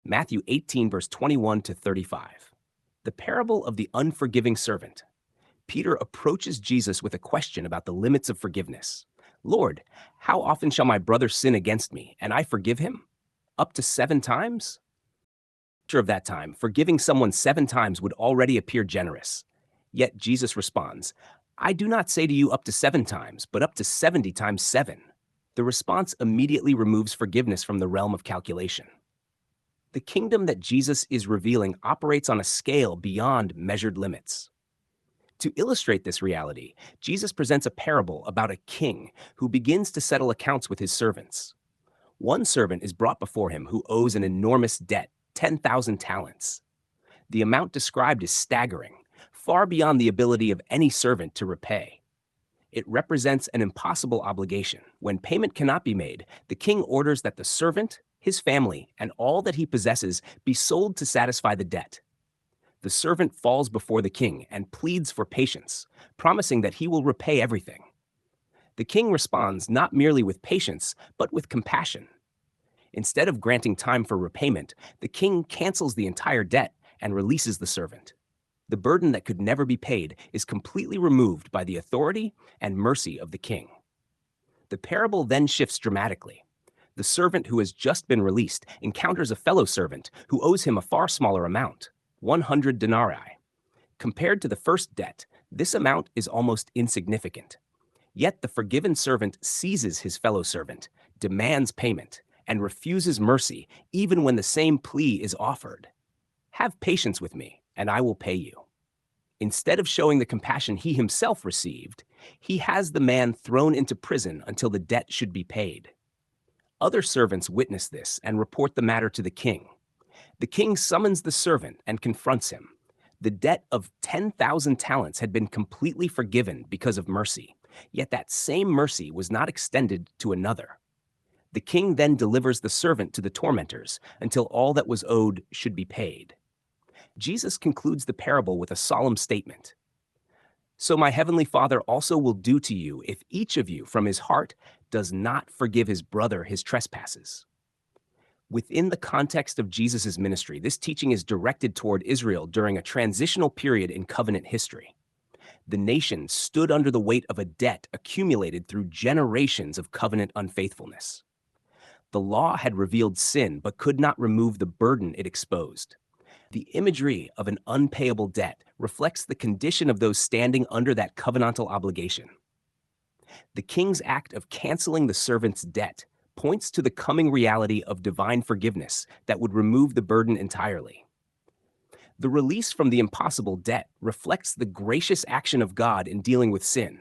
Matthew 18, verse 21 to 35. The parable of the unforgiving servant. Peter approaches Jesus with a question about the limits of forgiveness. Lord, how often shall my brother sin against me, and I forgive him? Up to 7 times? Of that time, forgiving someone 7 times would already appear generous. Yet Jesus responds, I do not say to you up to 7 times, but up to 70 times 7. The response immediately removes forgiveness from the realm of calculation. The kingdom that Jesus is revealing operates on a scale beyond measured limits. To illustrate this reality, Jesus presents a parable about a king who begins to settle accounts with his servants. One servant is brought before him who owes an enormous debt, 10,000 talents. The amount described is staggering, far beyond the ability of any servant to repay. It represents an impossible obligation. When payment cannot be made, the king orders that the servant, his family, and all that he possesses be sold to satisfy the debt. The servant falls before the king and pleads for patience, promising that he will repay everything. The king responds not merely with patience, but with compassion. Instead of granting time for repayment, the king cancels the entire debt and releases the servant. The burden that could never be paid is completely removed by the authority and mercy of the king. The parable then shifts dramatically. The servant who has just been released encounters a fellow servant who owes him a far smaller amount, 100 denarii. Compared to the first debt, this amount is almost insignificant. Yet the forgiven servant seizes his fellow servant, demands payment, and refuses mercy even when the same plea is offered. Have patience with me, and I will pay you. Instead of showing the compassion he himself received, he has the man thrown into prison until the debt should be paid. Other servants witness this and report the matter to the king. The king summons the servant and confronts him. The debt of 10,000 talents had been completely forgiven because of mercy, yet that same mercy was not extended to another. The king then delivers the servant to the tormentors until all that was owed should be paid. Jesus concludes the parable with a solemn statement. So my heavenly Father also will do to you if each of you from his heart does not forgive his brother his trespasses. Within the context of Jesus' ministry, this teaching is directed toward Israel during a transitional period in covenant history. The nation stood under the weight of a debt accumulated through generations of covenant unfaithfulness. The law had revealed sin but could not remove the burden it exposed. The imagery of an unpayable debt reflects the condition of those standing under that covenantal obligation. The king's act of canceling the servant's debt points to the coming reality of divine forgiveness that would remove the burden entirely. The release from the impossible debt reflects the gracious action of God in dealing with sin,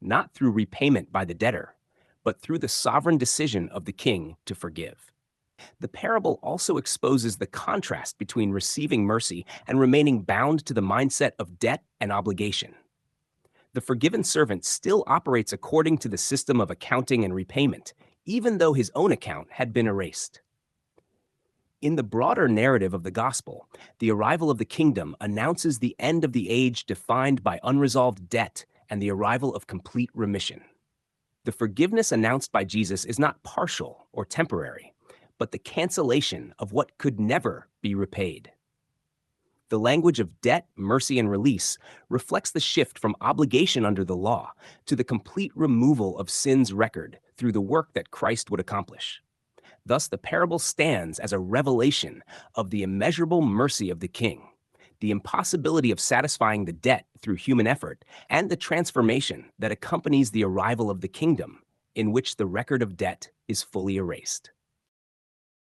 not through repayment by the debtor, but through the sovereign decision of the king to forgive. The parable also exposes the contrast between receiving mercy and remaining bound to the mindset of debt and obligation. The forgiven servant still operates according to the system of accounting and repayment, even though his own account had been erased. In the broader narrative of the gospel, the arrival of the kingdom announces the end of the age defined by unresolved debt and the arrival of complete remission. The forgiveness announced by Jesus is not partial or temporary, but the cancellation of what could never be repaid. The language of debt, mercy, and release reflects the shift from obligation under the law to the complete removal of sin's record through the work that Christ would accomplish. Thus, the parable stands as a revelation of the immeasurable mercy of the King, the impossibility of satisfying the debt through human effort, and the transformation that accompanies the arrival of the kingdom, in which the record of debt is fully erased.